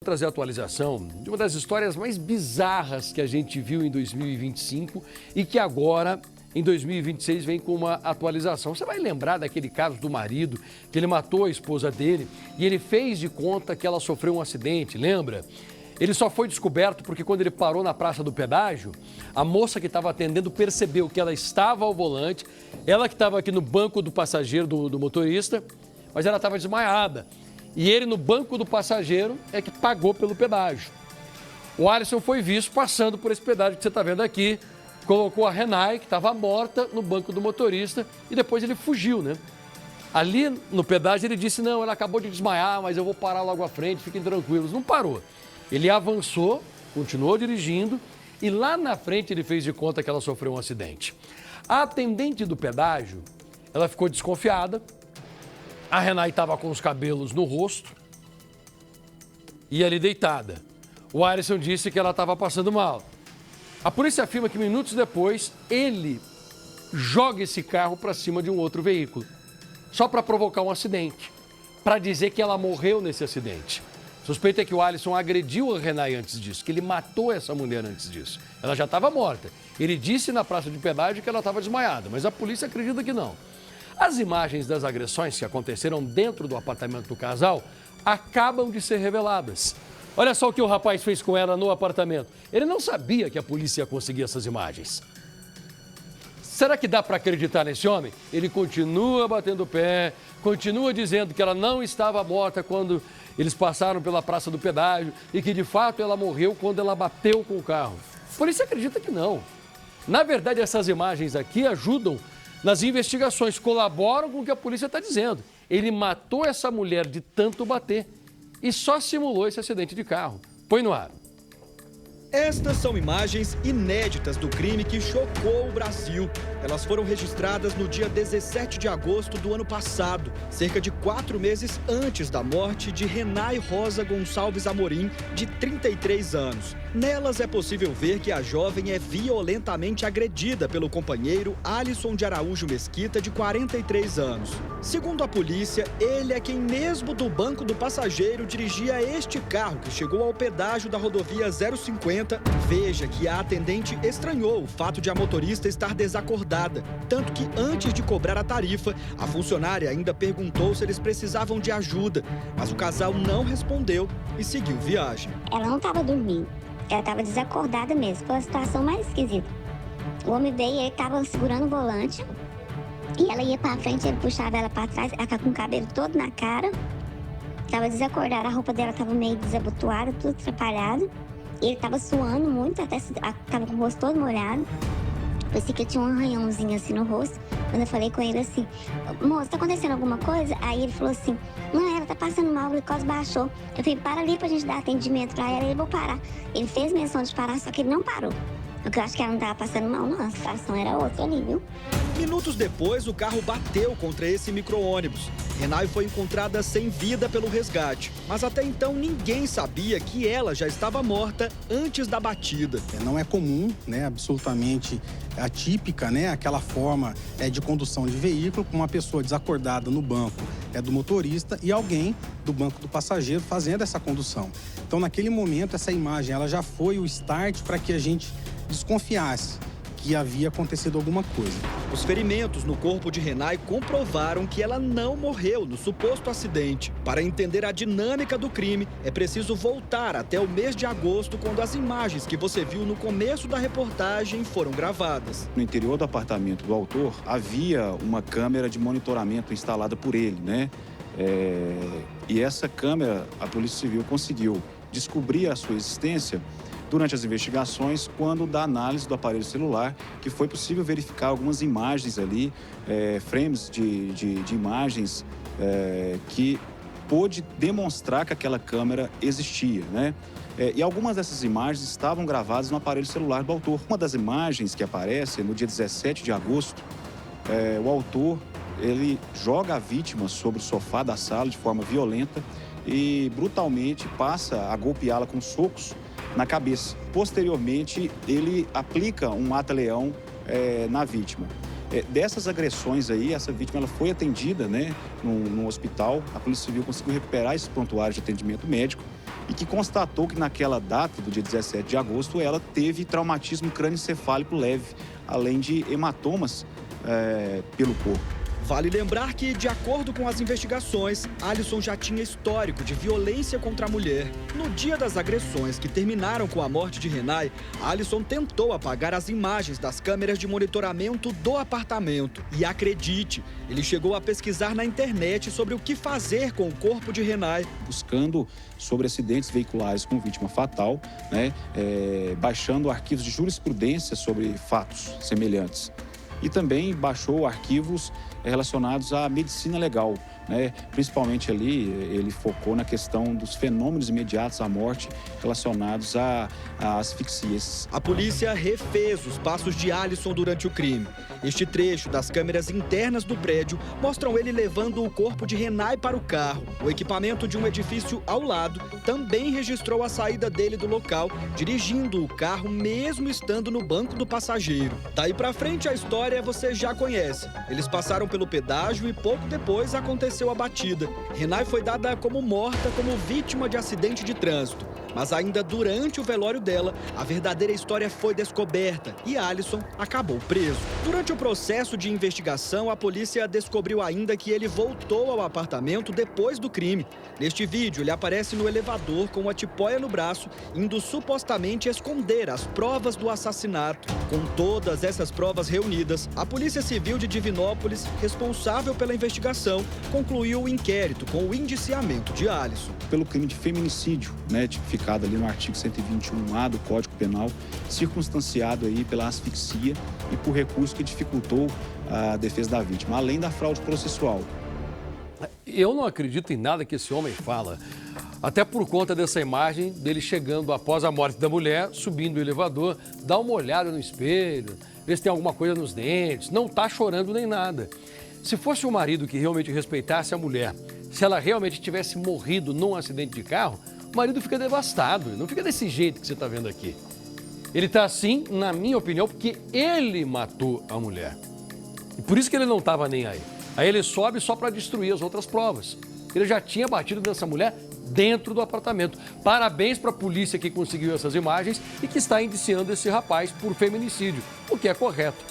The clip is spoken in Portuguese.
Trazer a atualização de uma das histórias mais bizarras que a gente viu em 2025 e que agora, em 2026, vem com uma atualização. Você vai lembrar daquele caso do marido, que ele matou a esposa dele e ele fez de conta que ela sofreu um acidente, lembra? Ele só foi descoberto porque quando ele parou na praça do pedágio, a moça que estava atendendo percebeu que ela estava ao volante, ela que estava aqui no banco do passageiro do motorista, mas ela estava desmaiada. E ele, no banco do passageiro, é que pagou pelo pedágio. O Alisson foi visto passando por esse pedágio que você está vendo aqui, colocou a Renai, que estava morta, no banco do motorista e depois ele fugiu, né? Ali no pedágio ele disse, não, ela acabou de desmaiar, mas eu vou parar logo à frente, fiquem tranquilos. Não parou. Ele avançou, continuou dirigindo e lá na frente ele fez de conta que ela sofreu um acidente. A atendente do pedágio, ela ficou desconfiada. A Renai estava com os cabelos no rosto e ali deitada. O Alisson disse que ela estava passando mal. A polícia afirma que minutos depois, ele joga esse carro para cima de um outro veículo, só para provocar um acidente, para dizer que ela morreu nesse acidente. Suspeita é que o Alisson agrediu a Renai antes disso, que ele matou essa mulher antes disso. Ela já estava morta. Ele disse na praça de pedágio que ela estava desmaiada, mas a polícia acredita que não. As imagens das agressões que aconteceram dentro do apartamento do casal acabam de ser reveladas. Olha só o que o rapaz fez com ela no apartamento. Ele não sabia que a polícia ia conseguir essas imagens. Será que dá para acreditar nesse homem? Ele continua batendo o pé, continua dizendo que ela não estava morta quando eles passaram pela praça do pedágio e que de fato ela morreu quando ela bateu com o carro. A polícia acredita que não. Na verdade, essas imagens aqui ajudam nas investigações, colaboram com o que a polícia está dizendo. Ele matou essa mulher de tanto bater e só simulou esse acidente de carro. Põe no ar. Estas são imagens inéditas do crime que chocou o Brasil. Elas foram registradas no dia 17 de agosto do ano passado, cerca de 4 meses antes da morte de Renai Rosa Gonçalves Amorim, de 33 anos. Nelas é possível ver que a jovem é violentamente agredida pelo companheiro Alisson de Araújo Mesquita, de 43 anos. Segundo a polícia, ele é quem mesmo do banco do passageiro dirigia este carro que chegou ao pedágio da rodovia 050. Veja que a atendente estranhou o fato de a motorista estar desacordada, tanto que antes de cobrar a tarifa, a funcionária ainda perguntou se eles precisavam de ajuda, mas o casal não respondeu e seguiu viagem. Ela não estava dormindo, ela estava desacordada mesmo, foi a situação mais esquisita. O homem veio e ele estava segurando o volante e ela ia para frente, ele puxava ela para trás, ela estava com o cabelo todo na cara, estava desacordada, a roupa dela estava meio desabotoada, tudo atrapalhado. Ele estava suando muito, até estava com o rosto todo molhado. Parecia que tinha um arranhãozinho assim no rosto. Quando eu falei com ele assim, moço, tá acontecendo alguma coisa? Aí ele falou assim, não, ela tá passando mal, a glicose baixou. Eu falei, para ali pra gente dar atendimento pra ela. Ele, vou parar. Ele fez menção de parar, só que ele não parou. Porque eu acho que ela não tava passando mal, não. A situação era outra ali, viu? Minutos depois, o carro bateu contra esse micro-ônibus. Renai foi encontrada sem vida pelo resgate, mas até então ninguém sabia que ela já estava morta antes da batida. Não é comum, né, absolutamente atípica, né, aquela forma de condução de veículo com uma pessoa desacordada no banco do motorista e alguém do banco do passageiro fazendo essa condução. Então, naquele momento, essa imagem ela já foi o start para que a gente desconfiasse que havia acontecido alguma coisa. Os ferimentos no corpo de Renai comprovaram que ela não morreu no suposto acidente. Para entender a dinâmica do crime, é preciso voltar até o mês de agosto, quando as imagens que você viu no começo da reportagem foram gravadas. No interior do apartamento do autor, havia uma câmera de monitoramento instalada por ele, né? E essa câmera, a Polícia Civil conseguiu descobrir a sua existência durante as investigações, quando da análise do aparelho celular, que foi possível verificar algumas imagens ali, frames de imagens que pôde demonstrar que aquela câmera existia, né? E algumas dessas imagens estavam gravadas no aparelho celular do autor. Uma das imagens que aparece no dia 17 de agosto, o autor, ele joga a vítima sobre o sofá da sala de forma violenta e brutalmente passa a golpeá-la com socos na cabeça. Posteriormente, ele aplica um mata-leão na vítima. Dessas agressões aí, essa vítima ela foi atendida, né, no hospital. A Polícia Civil conseguiu recuperar esse prontuário de atendimento médico e que constatou que naquela data, do dia 17 de agosto, ela teve traumatismo crânioencefálico leve, além de hematomas pelo corpo. Vale lembrar que, de acordo com as investigações, Alisson já tinha histórico de violência contra a mulher. No dia das agressões que terminaram com a morte de Renay, Alisson tentou apagar as imagens das câmeras de monitoramento do apartamento. E acredite, ele chegou a pesquisar na internet sobre o que fazer com o corpo de Renay. Buscando sobre acidentes veiculares com vítima fatal, né, baixando arquivos de jurisprudência sobre fatos semelhantes. E também baixou arquivos relacionados à medicina legal, né? Principalmente ali, ele focou na questão dos fenômenos imediatos à morte relacionados a asfixias. A polícia refez os passos de Alisson durante o crime. Este trecho das câmeras internas do prédio mostram ele levando o corpo de Renay para o carro. O equipamento de um edifício ao lado também registrou a saída dele do local, dirigindo o carro mesmo estando no banco do passageiro. Daí pra frente a história você já conhece. Eles passaram pelo pedágio e pouco depois aconteceu a batida. Renay foi dada como morta como vítima de acidente de trânsito. Mas ainda durante o velório dela, a verdadeira história foi descoberta e Alisson acabou preso. Durante o processo de investigação, a polícia descobriu ainda que ele voltou ao apartamento depois do crime. Neste vídeo, ele aparece no elevador com a tipóia no braço, indo supostamente esconder as provas do assassinato. Com todas essas provas reunidas, a Polícia Civil de Divinópolis, responsável pela investigação, concluiu o inquérito com o indiciamento de Alisson. Pelo crime de feminicídio, né, tipificado ali no artigo 121A do Código Penal, circunstanciado aí pela asfixia e por recurso que dificultou a defesa da vítima, além da fraude processual. Eu não acredito em nada que esse homem fala, até por conta dessa imagem dele chegando após a morte da mulher, subindo o elevador, dá uma olhada no espelho, vê se tem alguma coisa nos dentes, não está chorando nem nada. Se fosse o marido que realmente respeitasse a mulher, se ela realmente tivesse morrido num acidente de carro, o marido fica devastado, não fica desse jeito que você está vendo aqui. Ele está assim, na minha opinião, porque ele matou a mulher. E por isso que ele não estava nem aí. Aí ele sobe só para destruir as outras provas. Ele já tinha batido nessa mulher dentro do apartamento. Parabéns para a polícia que conseguiu essas imagens e que está indiciando esse rapaz por feminicídio, o que é correto.